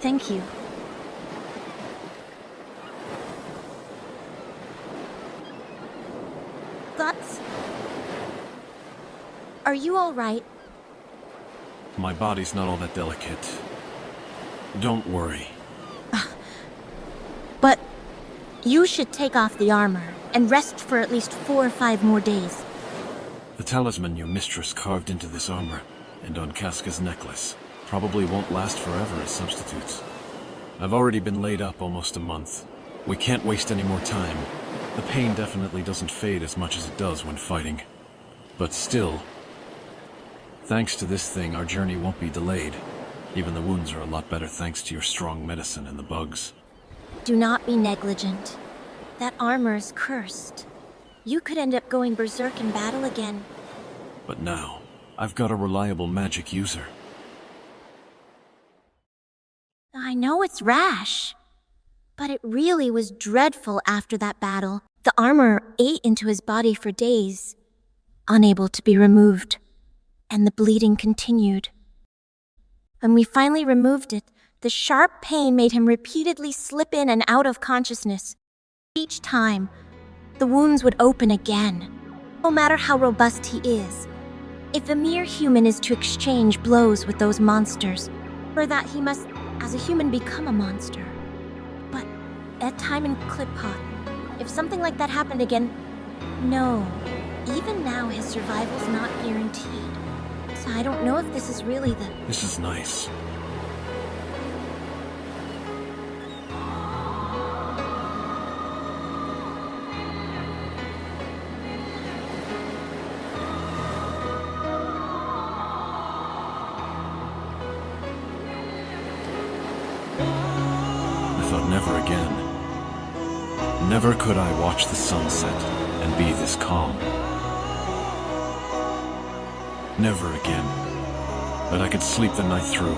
Thank you. Guts? Are you all right? My body's not all that delicate. Don't worry. But you should take off the armor and rest for at least 4 or 5 more days. The talisman your mistress carved into this armor and on Casca's necklace probably won't last forever as substitutes. I've already been laid up almost a month. We can't waste any more time. The pain definitely doesn't fade as much as it does when fighting. But still, thanks to this thing, our journey won't be delayed. Even the wounds are a lot better thanks to your strong medicine and the bugs. Do not be negligent. That armor is cursed. You could end up going berserk in battle again. But now, I've got a reliable magic user. I know it's rash, but it really was dreadful after that battle. The armor ate into his body for days, unable to be removed, and the bleeding continued. When we finally removed it, the sharp pain made him repeatedly slip in and out of consciousness. Each time, the wounds would open again, no matter how robust he is. If a mere human is to exchange blows with those monsters, for that he must, as a human, become a monster. But at time in Clip-Hop, if something like that happened again, no. Even now, his survival's not guaranteed. So I don't know if this is really the... This is nice. I thought never again. Never could I watch the sunset and be this calm. Never again that I could sleep the night through.